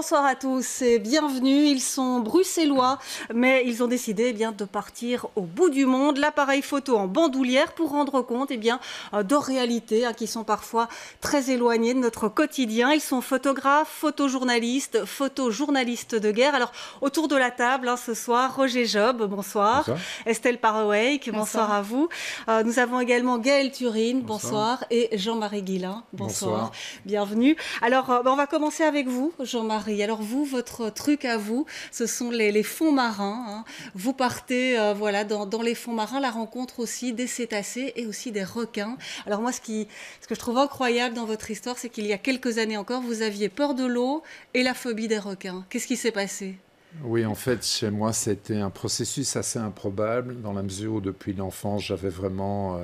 Bonsoir à tous et bienvenue. Ils sont bruxellois, mais ils ont décidé de partir au bout du monde. L'appareil photo en bandoulière pour rendre compte de réalités qui sont parfois très éloignées de notre quotidien. Ils sont photographes, photojournalistes de guerre. Alors, autour de la table ce soir, Roger Job, bonsoir. Bonsoir. Estelle Parawake, bonsoir à vous. Nous avons également Gaëlle Turine, bonsoir. Et Jean-Marie Guillain, bonsoir. Bienvenue. Alors, on va commencer avec vous, Jean-Marie. Alors vous, votre truc à vous, ce sont les fonds marins. Vous partez dans les fonds marins, la rencontre aussi des cétacés et aussi des requins. Alors moi, ce que je trouve incroyable dans votre histoire, c'est qu'il y a quelques années encore, vous aviez peur de l'eau et la phobie des requins. Qu'est-ce qui s'est passé ? Oui, en fait, chez moi, c'était un processus assez improbable, dans la mesure où depuis l'enfance, j'avais vraiment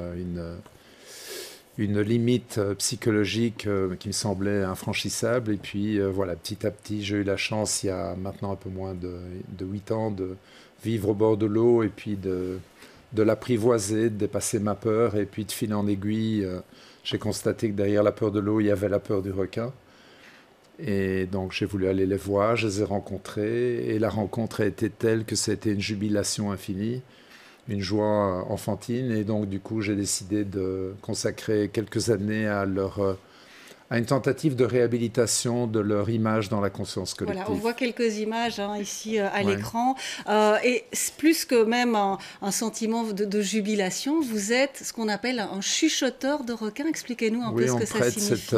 une limite psychologique qui me semblait infranchissable. Et puis voilà, petit à petit, j'ai eu la chance, il y a maintenant un peu moins de 8 ans, de vivre au bord de l'eau et puis de l'apprivoiser, de dépasser ma peur. Et puis de fil en aiguille, j'ai constaté que derrière la peur de l'eau, il y avait la peur du requin. Et donc j'ai voulu aller les voir, je les ai rencontrés. Et la rencontre a été telle que c'était une jubilation infinie, une joie enfantine, et donc du coup j'ai décidé de consacrer quelques années à une tentative de réhabilitation de leur image dans la conscience collective. Voilà, on voit quelques images ici à l'écran, et plus que même un sentiment de jubilation, vous êtes ce qu'on appelle un chuchoteur de requins. Expliquez-nous un peu ce que ça signifie.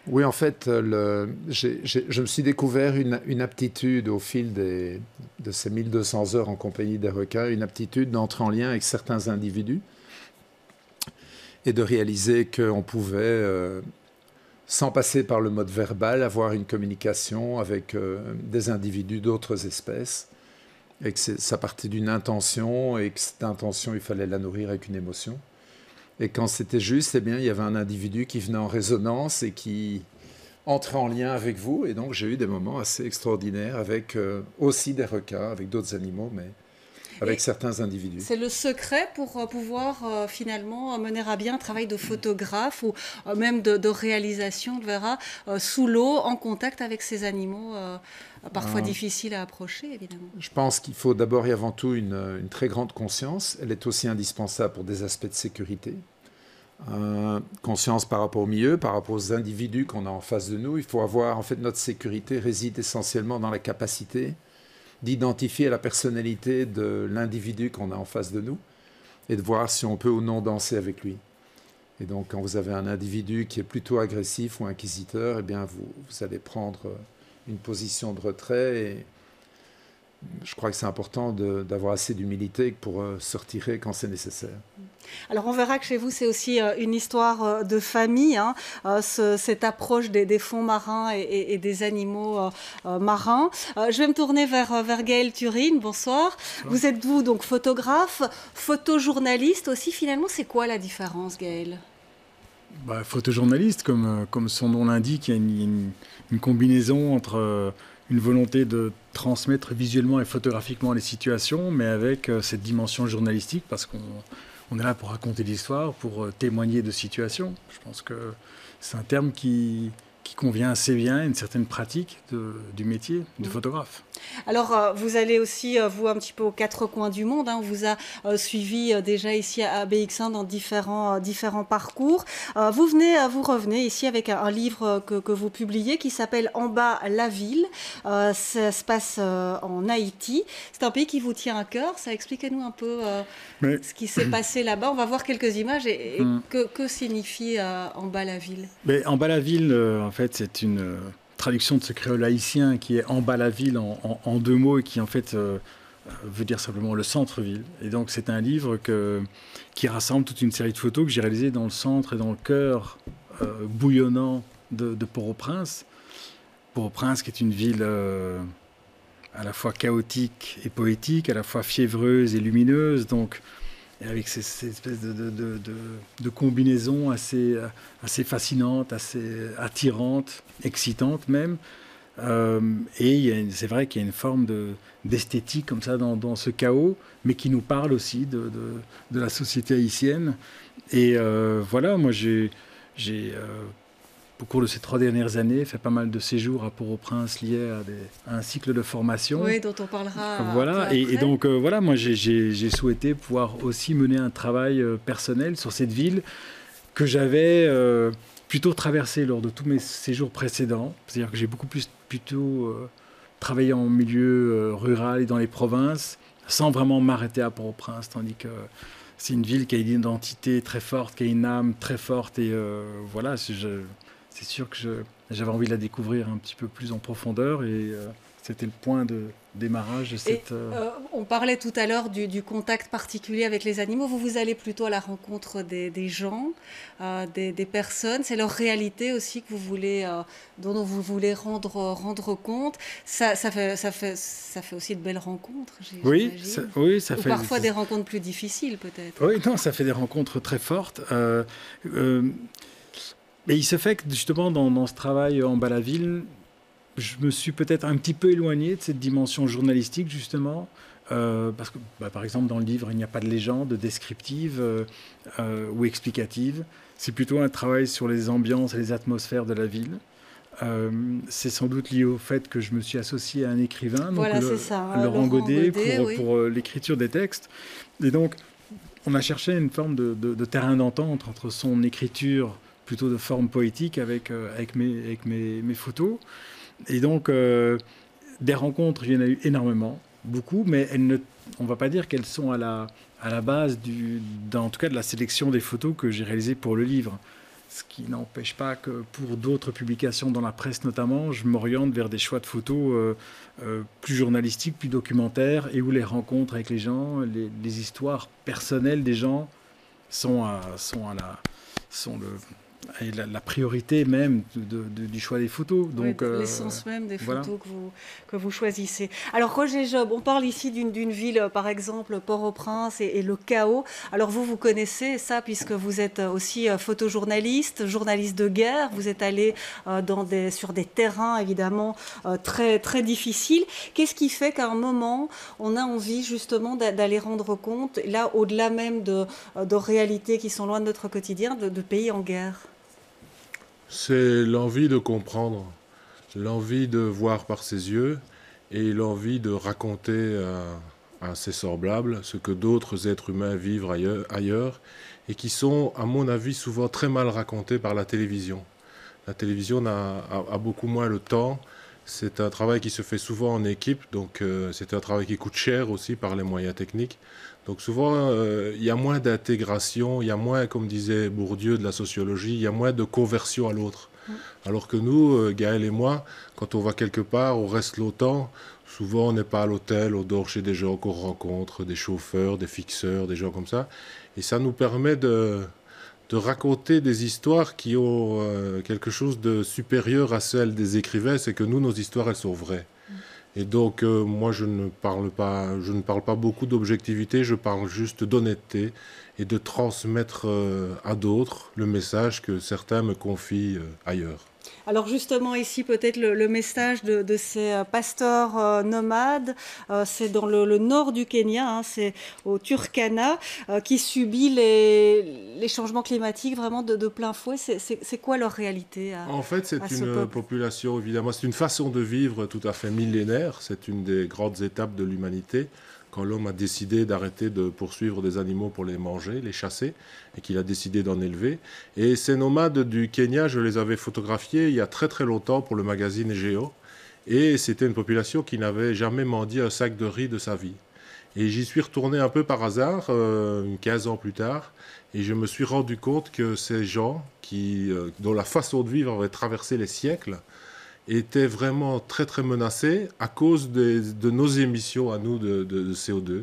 Oui, en fait, je me suis découvert une aptitude au fil de ces 1200 heures en compagnie des requins, une aptitude d'entrer en lien avec certains individus et de réaliser qu'on pouvait, sans passer par le mode verbal, avoir une communication avec des individus d'autres espèces, et que ça partait d'une intention, et que cette intention, il fallait la nourrir avec une émotion. Et quand c'était juste, il y avait un individu qui venait en résonance et qui entrait en lien avec vous. Et donc, j'ai eu des moments assez extraordinaires avec aussi des requins, avec d'autres animaux, mais avec certains individus. C'est le secret pour pouvoir finalement mener à bien un travail de photographe ou même de réalisation, on verra, sous l'eau, en contact avec ces animaux parfois difficiles à approcher, évidemment. Je pense qu'il faut d'abord et avant tout une très grande conscience. Elle est aussi indispensable pour des aspects de sécurité. Conscience par rapport au milieu, par rapport aux individus qu'on a en face de nous. Il faut avoir, en fait, notre sécurité réside essentiellement dans la capacité d'identifier la personnalité de l'individu qu'on a en face de nous et de voir si on peut ou non danser avec lui. Et donc, quand vous avez un individu qui est plutôt agressif ou inquisiteur, vous allez prendre une position de retrait. Et je crois que c'est important d'avoir assez d'humilité pour se retirer quand c'est nécessaire. Alors on verra que chez vous c'est aussi une histoire de famille, cette approche des fonds marins et des animaux marins. Je vais me tourner vers Gaëlle Turine, bonsoir. Vous êtes donc photographe, photojournaliste aussi. Finalement, c'est quoi la différence, Gaëlle ? Photojournaliste, comme son nom l'indique, il y a une combinaison entre une volonté de transmettre visuellement et photographiquement les situations, mais avec cette dimension journalistique, parce qu'on est là pour raconter l'histoire, pour témoigner de situations. Je pense que c'est un terme qui convient assez bien à une certaine pratique du métier de photographe. Alors, vous allez aussi, vous, un petit peu aux quatre coins du monde. On vous a suivi déjà ici à BX1 dans différents parcours. Vous revenez ici avec un livre que vous publiez qui s'appelle « En bas, la ville ». Ça se passe en Haïti. C'est un pays qui vous tient à cœur. Ça, expliquez-nous un peu ce qui s'est passé là-bas. On va voir quelques images et que signifie « En bas, la ville ». En bas, la ville, en fait, c'est une traduction de ce créole haïtien qui est en bas la ville en deux mots et qui en fait veut dire simplement le centre-ville. Et donc c'est un livre qui rassemble toute une série de photos que j'ai réalisées dans le centre et dans le cœur bouillonnant de Port-au-Prince. Port-au-Prince qui est une ville à la fois chaotique et poétique, à la fois fiévreuse et lumineuse, donc et avec ces espèces de combinaisons assez fascinantes, assez attirantes, excitantes même. Et c'est vrai qu'il y a une forme d'esthétique comme ça dans ce chaos, mais qui nous parle aussi de la société haïtienne. Et voilà, moi j'ai au cours de ces 3 dernières années, fait pas mal de séjours à Port-au-Prince liés à un cycle de formation. Oui, dont on parlera voilà. Et donc, voilà, moi, j'ai souhaité pouvoir aussi mener un travail personnel sur cette ville que j'avais plutôt traversée lors de tous mes séjours précédents. C'est-à-dire que j'ai plutôt travaillé en milieu rural et dans les provinces, sans vraiment m'arrêter à Port-au-Prince, tandis que c'est une ville qui a une identité très forte, qui a une âme très forte, et voilà, c'est sûr que j'avais envie de la découvrir un petit peu plus en profondeur, et c'était le point de démarrage de cette... on parlait tout à l'heure du contact particulier avec les animaux. Vous allez plutôt à la rencontre des gens, des personnes. C'est leur réalité aussi que vous voulez, dont vous voulez rendre compte. Ça fait aussi de belles rencontres, j'imagine. Oui, ça fait... Ou parfois des rencontres plus difficiles, peut-être. Oui, non, ça fait des rencontres très fortes. Mais il se fait que, justement, dans ce travail en bas la ville, je me suis peut-être un petit peu éloigné de cette dimension journalistique, justement, parce que, par exemple, dans le livre, il n'y a pas de légende descriptive ou explicative. C'est plutôt un travail sur les ambiances et les atmosphères de la ville. C'est sans doute lié au fait que je me suis associé à un écrivain, voilà, donc Laurent Godet, pour l'écriture des textes. Et donc, on a cherché une forme de terrain d'entente entre son écriture plutôt de forme poétique avec mes photos. Et donc, des rencontres, il y en a eu énormément, beaucoup, mais on ne va pas dire qu'elles sont à la base, en tout cas, de la sélection des photos que j'ai réalisées pour le livre. Ce qui n'empêche pas que pour d'autres publications dans la presse notamment, je m'oriente vers des choix de photos plus journalistiques, plus documentaires, et où les rencontres avec les gens, les histoires personnelles des gens sont la priorité même du choix des photos. Donc, l'essence même des photos que vous choisissez. Alors Roger Job, on parle ici d'une ville, par exemple Port-au-Prince et le chaos. Alors vous connaissez ça puisque vous êtes aussi photojournaliste, journaliste de guerre. Vous êtes allé sur des terrains évidemment très, très difficiles. Qu'est-ce qui fait qu'à un moment, on a envie justement d'aller rendre compte, là au-delà même de réalités qui sont loin de notre quotidien, de pays en guerre? C'est l'envie de comprendre, l'envie de voir par ses yeux et l'envie de raconter à ses semblables ce que d'autres êtres humains vivent ailleurs et qui sont, à mon avis, souvent très mal racontés par la télévision. La télévision a beaucoup moins le temps. C'est un travail qui se fait souvent en équipe, donc c'est un travail qui coûte cher aussi par les moyens techniques. Donc souvent, il y a moins d'intégration, il y a moins, comme disait Bourdieu de la sociologie, il y a moins de conversion à l'autre. Alors que nous, Gaël et moi, quand on va quelque part, on reste longtemps. Souvent, on n'est pas à l'hôtel, on dort chez des gens qu'on rencontre, des chauffeurs, des fixeurs, des gens comme ça. Et ça nous permet de raconter des histoires qui ont quelque chose de supérieur à celles des écrivains. C'est que nous, nos histoires, elles sont vraies. Et donc, moi, je ne parle pas beaucoup d'objectivité, je parle juste d'honnêteté et de transmettre à d'autres le message que certains me confient ailleurs. Alors justement ici peut-être le message de ces pasteurs nomades, c'est dans le nord du Kenya, hein, c'est au Turkana, qui subit les changements climatiques vraiment de plein fouet. C'est quoi leur réalité En fait, c'est une population, évidemment, c'est une façon de vivre tout à fait millénaire, c'est une des grandes étapes de l'humanité. Quand l'homme a décidé d'arrêter de poursuivre des animaux pour les manger, les chasser, et qu'il a décidé d'en élever. Et ces nomades du Kenya, je les avais photographiés il y a très très longtemps pour le magazine Géo. Et c'était une population qui n'avait jamais mendié un sac de riz de sa vie. Et j'y suis retourné un peu par hasard, 15 ans plus tard, et je me suis rendu compte que ces gens dont la façon de vivre avait traversé les siècles, était vraiment très très menacée à cause de nos émissions à nous de CO2.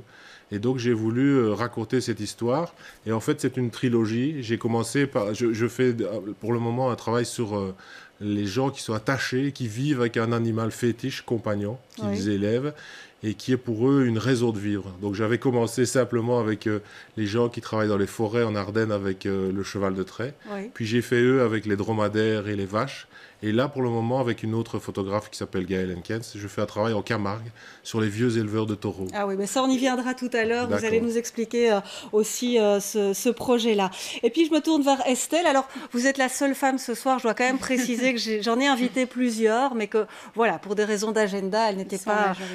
Et donc j'ai voulu raconter cette histoire. Et en fait c'est une trilogie. J'ai commencé par... Je fais pour le moment un travail sur les gens qui sont attachés, qui vivent avec un animal fétiche, compagnon, qu'ils élèvent, et qui est pour eux une raison de vivre. Donc j'avais commencé simplement avec les gens qui travaillent dans les forêts en Ardennes avec le cheval de trait. Puis j'ai fait eux avec les dromadaires et les vaches. Et là, pour le moment, avec une autre photographe qui s'appelle Gaëlle Henkens, je fais un travail en Camargue sur les vieux éleveurs de taureaux. Ah oui, mais ça, on y viendra tout à l'heure. Vous allez nous expliquer aussi ce projet-là. Et puis, je me tourne vers Estelle. Alors, vous êtes la seule femme ce soir. Je dois quand même préciser que j'en ai invité plusieurs, mais que, voilà, pour des raisons d'agenda, elle n'était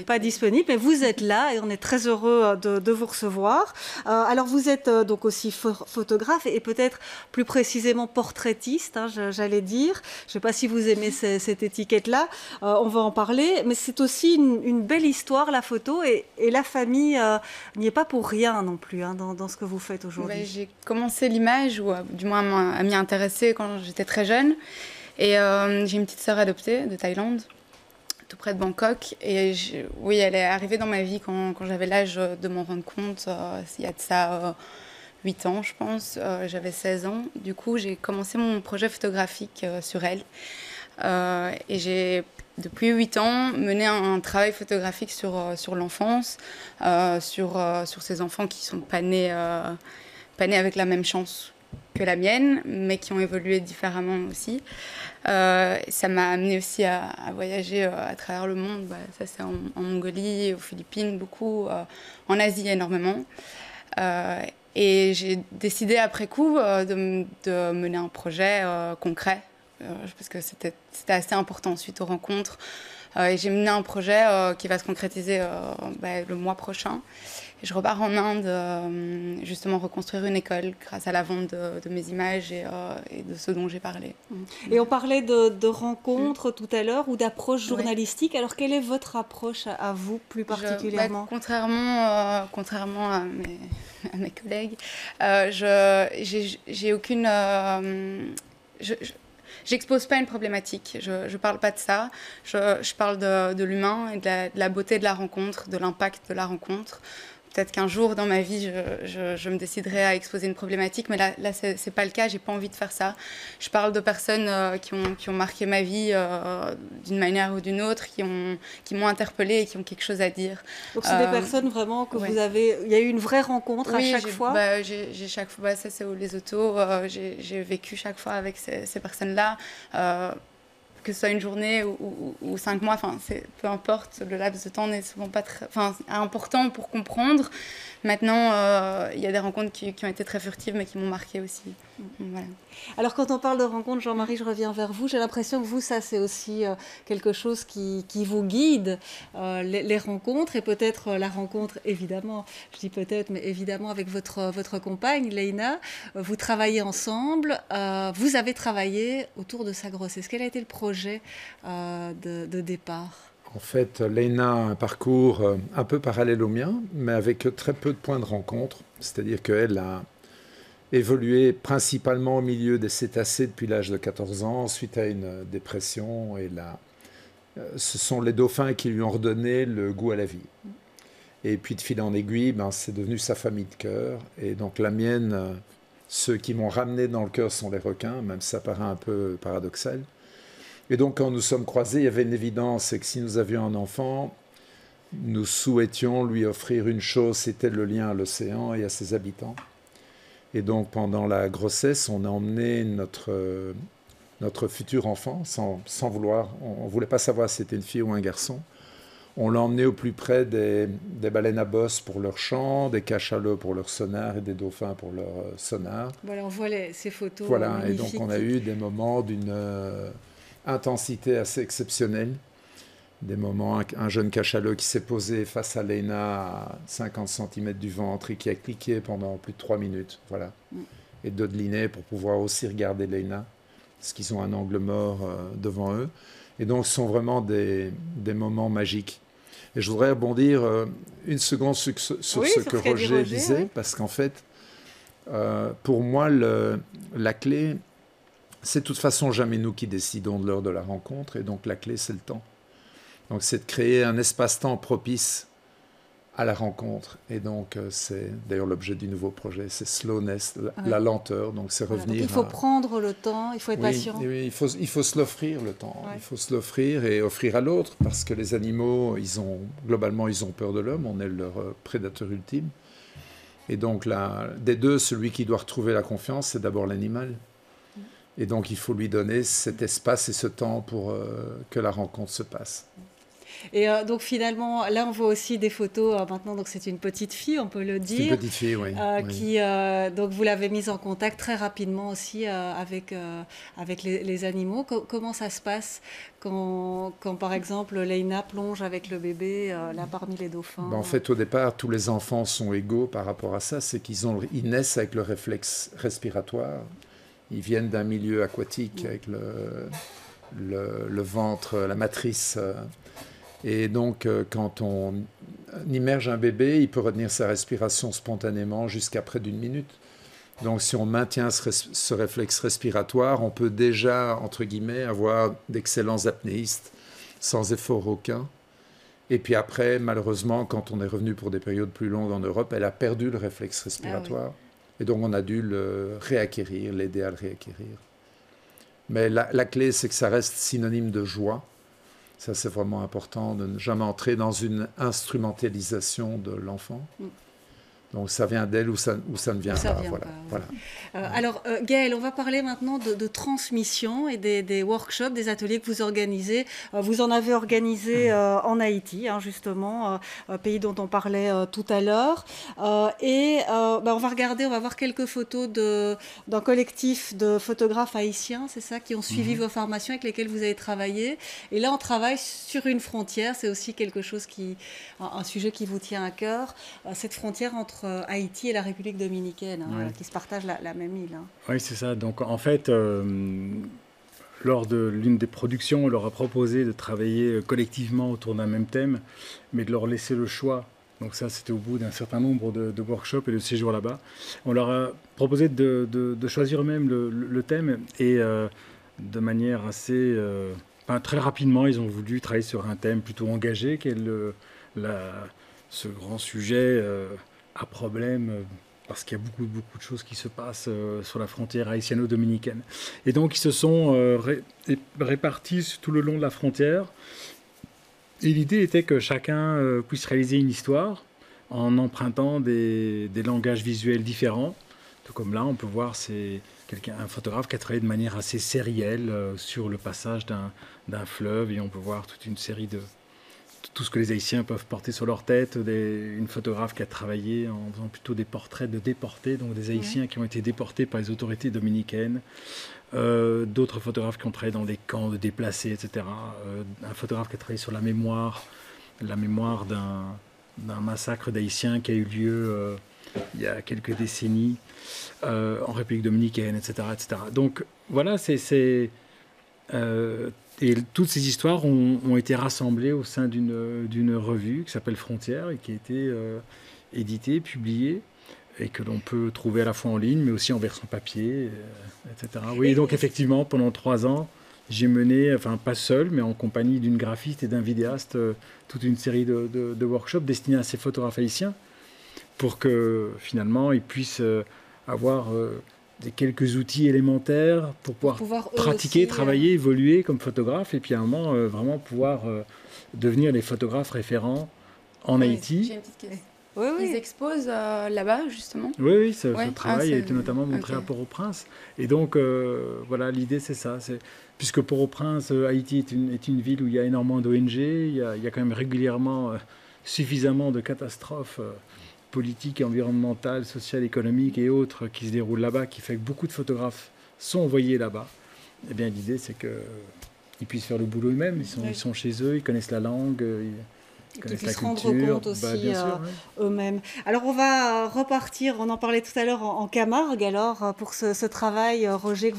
pas disponible. Mais vous êtes là et on est très heureux de vous recevoir. Alors, vous êtes donc aussi photographe et peut-être plus précisément portraitiste, hein, j'allais dire. Je ne sais pas si vous aimez cette étiquette-là. On va en parler. Mais c'est aussi une belle histoire, la photo. Et la famille n'y est pas pour rien non plus hein, dans ce que vous faites aujourd'hui. J'ai commencé l'image, ou du moins à m'y intéresser quand j'étais très jeune. Et j'ai une petite sœur adoptée de Thaïlande, tout près de Bangkok. Et oui, elle est arrivée dans ma vie quand j'avais l'âge de m'en rendre compte. Il y a de ça 8 ans, je pense. J'avais 16 ans. Du coup, j'ai commencé mon projet photographique sur elle. Et j'ai, depuis 8 ans, mené un travail photographique sur l'enfance, sur ces enfants qui ne sont pas nés avec la même chance que la mienne, mais qui ont évolué différemment aussi. Ça m'a amené aussi à voyager à travers le monde. Ça, c'est en Mongolie, aux Philippines, beaucoup, en Asie énormément. Et j'ai décidé après coup de mener un projet concret, parce que c'était assez important suite aux rencontres. Et j'ai mené un projet qui va se concrétiser le mois prochain. Et je repars en Inde, justement reconstruire une école grâce à la vente de mes images et de ce dont j'ai parlé. Et on parlait de rencontres tout à l'heure ou d'approche journalistique. Oui. Alors, quelle est votre approche à vous plus particulièrement ? Contrairement à mes collègues, j'ai aucune... J'expose pas une problématique, je parle pas de ça, je parle de l'humain et de la beauté de la rencontre, de l'impact de la rencontre. Peut-être qu'un jour dans ma vie, je me déciderai à exposer une problématique, mais là c'est pas le cas, j'ai pas envie de faire ça. Je parle de personnes qui ont marqué ma vie d'une manière ou d'une autre, qui m'ont interpellée et qui ont quelque chose à dire. Donc c'est des personnes vraiment que vous avez... Il y a eu une vraie rencontre à chaque fois ? J'ai chaque fois, ça c'est les autos, j'ai vécu chaque fois avec ces personnes-là. Que ce soit une journée ou 5 mois, peu importe, le laps de temps n'est souvent pas important pour comprendre. Maintenant, il y a des rencontres qui ont été très furtives, mais qui m'ont marquée aussi. Voilà. Alors, quand on parle de rencontres, Jean-Marie, je reviens vers vous. J'ai l'impression que vous, ça, c'est aussi quelque chose qui vous guide, les rencontres, et peut-être la rencontre, évidemment, je dis peut-être, mais évidemment, avec votre compagne, Leïna. Vous travaillez ensemble. Vous avez travaillé autour de sa grossesse. Quel a été le projet de départ ? En fait, Leïna a un parcours un peu parallèle au mien, mais avec très peu de points de rencontre. C'est-à-dire qu'elle a évolué principalement au milieu des cétacés depuis l'âge de 14 ans, suite à une dépression. Et ce sont les dauphins qui lui ont redonné le goût à la vie. Et puis, de fil en aiguille, c'est devenu sa famille de cœur. Et donc, la mienne, ceux qui m'ont ramené dans le cœur sont les requins, même si ça paraît un peu paradoxal. Et donc, quand nous sommes croisés, il y avait une évidence, c'est que si nous avions un enfant, nous souhaitions lui offrir une chose, c'était le lien à l'océan et à ses habitants. Et donc, pendant la grossesse, on a emmené notre futur enfant, sans vouloir, on ne voulait pas savoir si c'était une fille ou un garçon. On l'a emmené au plus près des baleines à bosse pour leur chant, des cachalots pour leur sonar et des dauphins pour leur sonar. Voilà, on voit ces photos. Voilà, magnifiques. Et donc on a eu des moments d'une intensité assez exceptionnelle. Des moments, un jeune cachalot qui s'est posé face à Leïna à 50 cm du ventre et qui a cliqué pendant plus de 3 minutes, voilà, et dodeliné pour pouvoir aussi regarder Leïna, parce qu'ils ont un angle mort devant eux. Et donc, ce sont vraiment des moments magiques. Et je voudrais rebondir une seconde sur ce que Roger disait, oui. Parce qu'en fait, pour moi, la clé, c'est de toute façon jamais nous qui décidons de l'heure de la rencontre, et donc la clé, c'est le temps. Donc, c'est de créer un espace-temps propice à la rencontre. Et donc, c'est d'ailleurs l'objet du nouveau projet, c'est slowness, la lenteur. Donc, c'est revenir. Donc il faut prendre le temps, il faut être patient. Oui, il faut se l'offrir le temps. Ouais. Il faut se l'offrir et offrir à l'autre, parce que les animaux, globalement, ils ont peur de l'homme. On est leur prédateur ultime. Et donc, des deux, celui qui doit retrouver la confiance, c'est d'abord l'animal. Et donc, il faut lui donner cet espace et ce temps pour que la rencontre se passe. Et donc finalement, là on voit aussi des photos maintenant, donc c'est une petite fille, on peut le dire. C'est une petite fille, oui. Qui, donc vous l'avez mise en contact très rapidement aussi avec les animaux. Comment ça se passe quand par exemple Leïna plonge avec le bébé là parmi les dauphins? En fait, au départ, tous les enfants sont égaux par rapport à ça. C'est qu'ils naissent avec le réflexe respiratoire. Ils viennent d'un milieu aquatique avec le ventre, la matrice. Et donc, quand on immerge un bébé, il peut retenir sa respiration spontanément jusqu'à près d'1 minute. Donc, si on maintient ce réflexe respiratoire, on peut déjà, entre guillemets, avoir d'excellents apnéistes sans effort aucun. Et puis après, malheureusement, quand on est revenu pour des périodes plus longues en Europe, elle a perdu le réflexe respiratoire. Et donc, on a dû le réacquérir, l'aider à le réacquérir. Mais la clé, c'est que ça reste synonyme de joie. Ça, c'est vraiment important de ne jamais entrer dans une instrumentalisation de l'enfant. Donc, ça vient d'elle ou ça ne vient pas. Voilà. Alors, Gaëlle, on va parler maintenant de transmission et des workshops, des ateliers que vous organisez. Vous en avez organisé en Haïti, hein, justement, pays dont on parlait tout à l'heure. On va voir quelques photos d'un collectif de photographes haïtiens, c'est ça, qui ont suivi vos formations, avec lesquels vous avez travaillé. Et là, on travaille sur une frontière. C'est aussi quelque chose un sujet qui vous tient à cœur, cette frontière entre Haïti et la République dominicaine, qui se partagent la même île. Oui, c'est ça. Donc, en fait, lors de l'une des productions, on leur a proposé de travailler collectivement autour d'un même thème, mais de leur laisser le choix. Donc ça, c'était au bout d'un certain nombre de workshops et de séjours là-bas. On leur a proposé de choisir eux-mêmes le thème et de manière assez... très rapidement, ils ont voulu travailler sur un thème plutôt engagé, qui est ce grand sujet... à problème, parce qu'il y a beaucoup de choses qui se passent sur la frontière haïtiano-dominicaine. Et donc, ils se sont répartis tout le long de la frontière. Et l'idée était que chacun puisse réaliser une histoire en empruntant des langages visuels différents. Tout comme là, on peut voir un photographe qui a travaillé de manière assez sérielle sur le passage d'un fleuve, et on peut voir toute une série de... tout ce que les Haïtiens peuvent porter sur leur tête, une photographe qui a travaillé en faisant plutôt des portraits de déportés, donc des Haïtiens qui ont été déportés par les autorités dominicaines, d'autres photographes qui ont travaillé dans des camps de déplacés, etc. Un photographe qui a travaillé sur la mémoire d'un massacre d'Haïtiens qui a eu lieu il y a quelques décennies en République dominicaine, etc. etc. Donc voilà, et toutes ces histoires ont été rassemblées au sein d'une revue qui s'appelle Frontières et qui a été éditée, publiée, et que l'on peut trouver à la fois en ligne, mais aussi en version papier, etc. Oui, donc effectivement, pendant 3 ans, j'ai mené, pas seul, mais en compagnie d'une graphiste et d'un vidéaste, toute une série de workshops destinés à ces photographes haïtiens, pour que finalement ils puissent avoir... des quelques outils élémentaires pour pouvoir pratiquer, aussi, travailler, évoluer comme photographe, et puis à un moment vraiment pouvoir devenir les photographes référents en Haïti. J'ai une petite question. Ils exposent là-bas, justement. Oui, ce travail a été notamment montré à Port-au-Prince. Et donc, voilà, l'idée, c'est ça. Puisque Port-au-Prince, Haïti est une ville où il y a énormément d'ONG, il y a quand même régulièrement suffisamment de catastrophes politiques, environnementales, sociales, économiques et autres qui se déroulent là-bas, qui fait que beaucoup de photographes sont envoyés là-bas. Eh bien, l'idée, c'est qu'ils puissent faire le boulot eux-mêmes. Ils sont chez eux, ils connaissent la langue, ils connaissent la culture. Qu'ils puissent rendre compte aussi eux-mêmes. Alors, on va repartir, on en parlait tout à l'heure, en Camargue, alors, pour ce travail, Roger,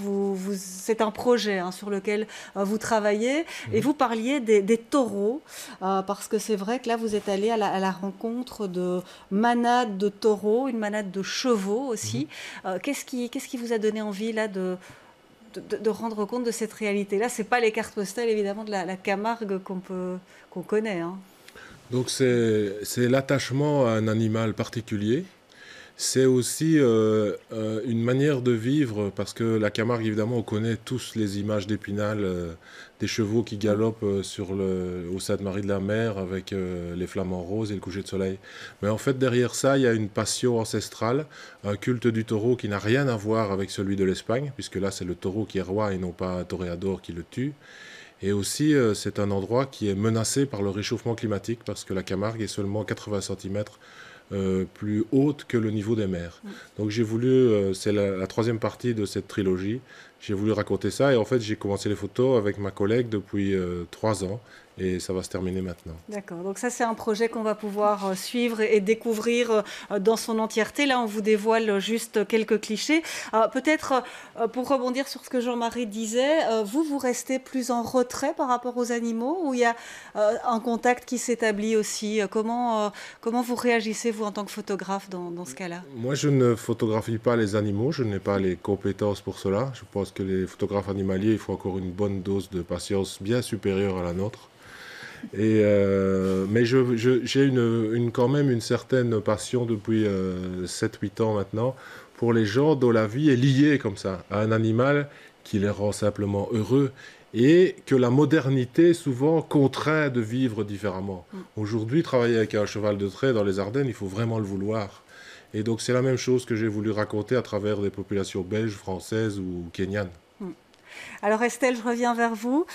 c'est un projet sur lequel vous travaillez, et vous parliez des taureaux, parce que c'est vrai que là, vous êtes allé à la rencontre de manades de taureaux, une manade de chevaux aussi. Qu'est-ce qui vous a donné envie, là, de rendre compte de cette réalité-là? Ce n'est pas les cartes postales, évidemment, de la Camargue qu'on connaît. Donc c'est l'attachement à un animal particulier. c'est aussi une manière de vivre, parce que la Camargue, évidemment, on connaît tous les images d'Épinal, des chevaux qui galopent au Sainte-Marie de la Mer avec les flamants roses et le coucher de soleil. Mais en fait, derrière ça, il y a une passion ancestrale, un culte du taureau qui n'a rien à voir avec celui de l'Espagne, puisque là, c'est le taureau qui est roi et non pas un toréador qui le tue. Et aussi, c'est un endroit qui est menacé par le réchauffement climatique, parce que la Camargue est seulement 80 cm plus haute que le niveau des mers. Donc j'ai voulu, c'est la troisième partie de cette trilogie, j'ai voulu raconter ça et en fait j'ai commencé les photos avec ma collègue depuis 3 ans et ça va se terminer maintenant. D'accord, donc ça c'est un projet qu'on va pouvoir suivre et découvrir dans son entièreté. Là on vous dévoile juste quelques clichés. Peut-être pour rebondir sur ce que Jean-Marie disait, vous restez plus en retrait par rapport aux animaux ou il y a un contact qui s'établit aussi? Comment vous réagissez vous en tant que photographe dans ce cas-là? Moi je ne photographie pas les animaux, je n'ai pas les compétences pour cela. Je pense que les photographes animaliers, il faut encore une bonne dose de patience bien supérieure à la nôtre. Mais j'ai quand même une certaine passion depuis 7-8 ans maintenant pour les gens dont la vie est liée comme ça à un animal qui les rend simplement heureux et que la modernité souvent contraint de vivre différemment. Aujourd'hui, travailler avec un cheval de trait dans les Ardennes, il faut vraiment le vouloir. Et donc c'est la même chose que j'ai voulu raconter à travers des populations belges, françaises ou kenyanes. Alors Estelle, je reviens vers vous.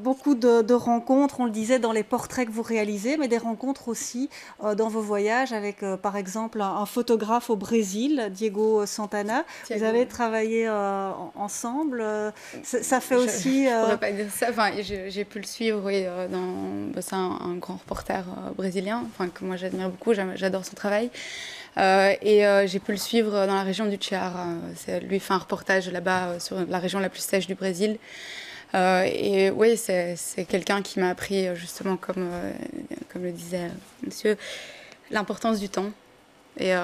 Beaucoup de rencontres, on le disait, dans les portraits que vous réalisez, mais des rencontres aussi dans vos voyages avec, par exemple, un photographe au Brésil, Diego Santana. Vous avez travaillé ensemble. Ça fait aussi... Je ne pourrais pas dire ça. Enfin, j'ai pu le suivre, oui. C'est un grand reporter brésilien, que moi j'admire beaucoup, j'adore son travail. J'ai pu le suivre dans la région du Ceará. Lui fait un reportage là-bas sur la région la plus sèche du Brésil. Et oui, c'est quelqu'un qui m'a appris justement, comme le disait monsieur, l'importance du temps. Et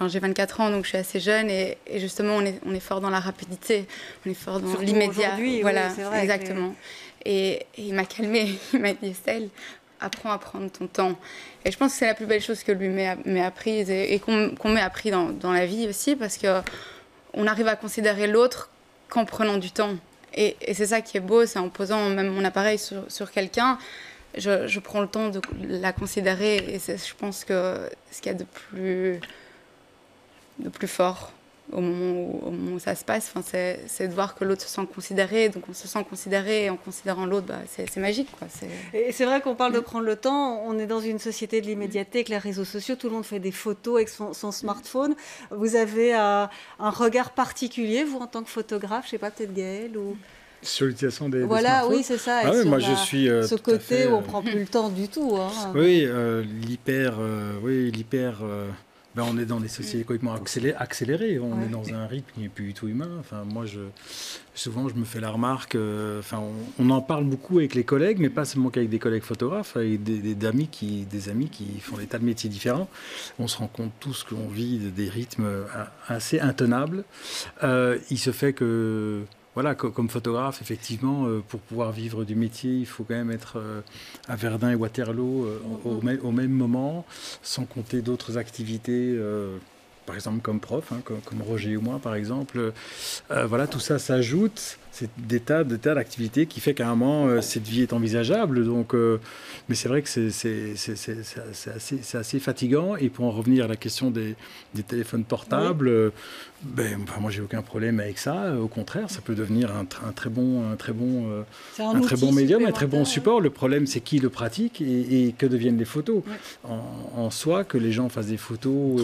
j'ai 24 ans, donc je suis assez jeune. Et justement, on est fort dans la rapidité, on est fort dans l'immédiat. Voilà, oui, vrai, exactement. Et il m'a calmée, il m'a dit Estelle, apprends à prendre ton temps. Et je pense que c'est la plus belle chose que lui m'ait apprise et qu'on m'ait appris dans la vie aussi, parce qu'on arrive à considérer l'autre qu'en prenant du temps. Et c'est ça qui est beau, c'est en posant même mon appareil sur quelqu'un, je prends le temps de la considérer. Et je pense que ce qu'il y a de plus fort au moment où ça se passe, c'est de voir que l'autre se sent considéré. Donc on se sent considéré et en considérant l'autre, c'est magique, quoi. Et c'est vrai qu'on parle de prendre le temps. On est dans une société de l'immédiateté avec les réseaux sociaux. Tout le monde fait des photos avec son smartphone. Vous avez un regard particulier, vous, en tant que photographe, je ne sais pas, peut-être Gaël ou... Sur l'utilisation des voilà, smartphones. oui, c'est ça. Ah oui, moi, je suis ce côté où on ne prend plus le temps du tout. Hein. Oui, l'hyper... on est dans des sociétés complètement accélérées. On est dans un rythme qui n'est plus du tout humain. Enfin, moi, souvent, je me fais la remarque. On en parle beaucoup avec les collègues, mais pas seulement qu'avec des collègues photographes, avec des amis qui font des tas de métiers différents. On se rend compte tous qu'on vit des rythmes assez intenables. Il se fait que... Voilà, comme photographe, effectivement, pour pouvoir vivre du métier, il faut quand même être à Verdun et Waterloo au même moment, sans compter d'autres activités, par exemple comme prof, comme Roger ou moi, par exemple. Voilà, tout ça s'ajoute. C'est des tas d'activités qui fait qu'à un moment, cette vie est envisageable. Donc, mais c'est vrai que c'est assez fatigant. Et pour en revenir à la question des téléphones portables, moi, j'ai aucun problème avec ça. Au contraire, ça peut devenir un très bon médium, un très bon support. Le problème, c'est qui le pratique et que deviennent les photos. Ouais. En soi, que les gens fassent des photos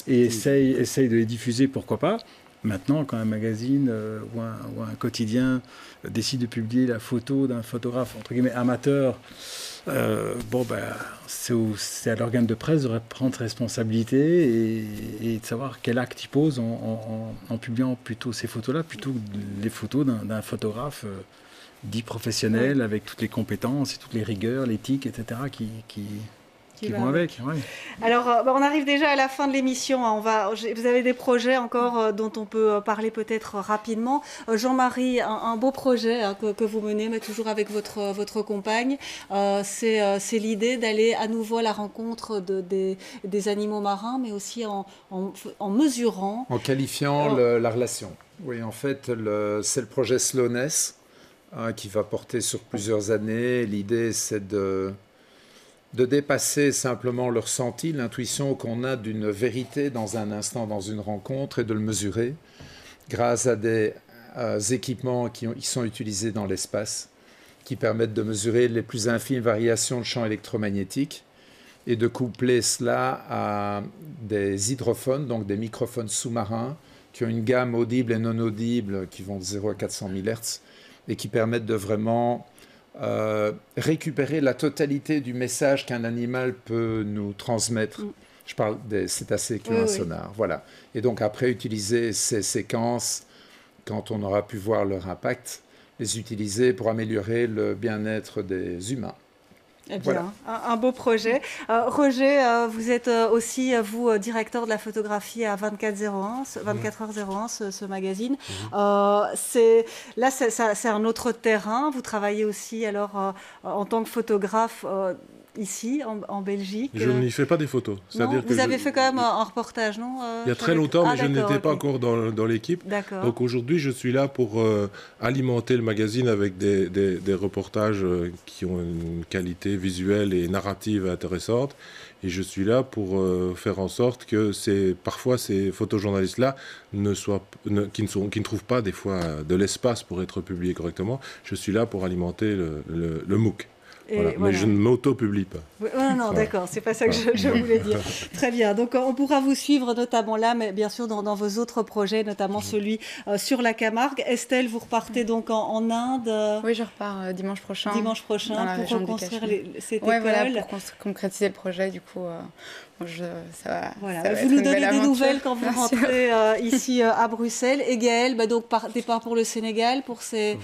et essayent de les diffuser, pourquoi pas. Maintenant, quand un magazine ou un quotidien décide de publier la photo d'un photographe entre guillemets amateur, c'est à l'organe de presse de prendre responsabilité et de savoir quel acte il pose en publiant plutôt ces photos-là, plutôt que les photos d'un photographe dit professionnel, avec toutes les compétences et toutes les rigueurs, l'éthique, etc. qui vont avec. Oui. Alors, on arrive déjà à la fin de l'émission. Vous avez des projets encore dont on peut parler peut-être rapidement. Jean-Marie, un beau projet que vous menez, mais toujours avec votre compagne. C'est l'idée d'aller à nouveau à la rencontre des animaux marins, mais aussi en mesurant. En qualifiant la relation. Oui, en fait, c'est le projet Slowness qui va porter sur plusieurs années. L'idée, c'est de dépasser simplement le ressenti, l'intuition qu'on a d'une vérité dans un instant, dans une rencontre, et de le mesurer grâce à des équipements qui sont utilisés dans l'espace, qui permettent de mesurer les plus infimes variations de champs électromagnétiques et de coupler cela à des hydrophones, donc des microphones sous-marins, qui ont une gamme audible et non audible qui vont de 0 à 400 000 Hz et qui permettent de vraiment récupérer la totalité du message qu'un animal peut nous transmettre. Je parle des cétacés qui ont un sonar. Voilà. Et donc après, utiliser ces séquences, quand on aura pu voir leur impact, les utiliser pour améliorer le bien-être des humains. Eh bien, voilà. Un beau projet. Roger, vous êtes aussi, vous, directeur de la photographie à 24h01, ce magazine. C'est un autre terrain. Vous travaillez aussi alors en tant que photographe ici, en Belgique. Je n'y fais pas des photos. C'est-à-dire que vous avez fait quand même un reportage, non Il y a très longtemps, mais je n'étais pas encore dans l'équipe. Donc aujourd'hui, je suis là pour alimenter le magazine avec des reportages qui ont une qualité visuelle et narrative intéressante. Et je suis là pour faire en sorte que parfois ces photojournalistes-là qui ne trouvent pas des fois de l'espace pour être publiés correctement. Je suis là pour alimenter le MOOC. Voilà. Mais je ne m'auto-publie pas. Non, d'accord, c'est pas ça que je voulais dire. Très bien, donc on pourra vous suivre notamment là, mais bien sûr dans vos autres projets, notamment celui sur la Camargue. Estelle, vous repartez donc en Inde. Oui, je repars dimanche prochain. Dimanche prochain pour reconstruire cette école. Voilà, pour concrétiser le projet, du coup. Ça va, voilà. Ça va vous nous donnez des nouvelles quand vous rentrez ici à Bruxelles. Et Gaël, donc départ pour le Sénégal pour ses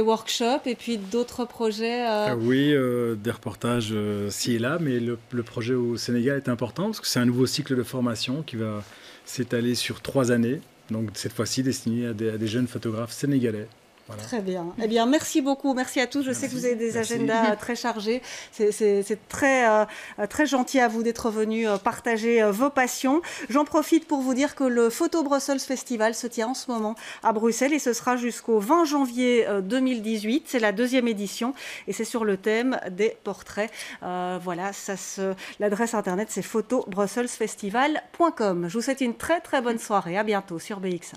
workshops et puis d'autres projets. Oui, des reportages ci et là, mais le projet au Sénégal est important parce que c'est un nouveau cycle de formation qui va s'étaler sur 3 années. Donc cette fois-ci destiné à des jeunes photographes sénégalais. Voilà. Très bien. Eh bien, merci beaucoup. Merci à tous. Je sais que vous avez des agendas très chargés. C'est très gentil à vous d'être venus partager vos passions. J'en profite pour vous dire que le Photo Brussels Festival se tient en ce moment à Bruxelles et ce sera jusqu'au 20 janvier 2018. C'est la 2e édition et c'est sur le thème des portraits. Voilà, l'adresse internet c'est photobrusselsfestival.com. Je vous souhaite une très très bonne soirée. À bientôt sur BX1.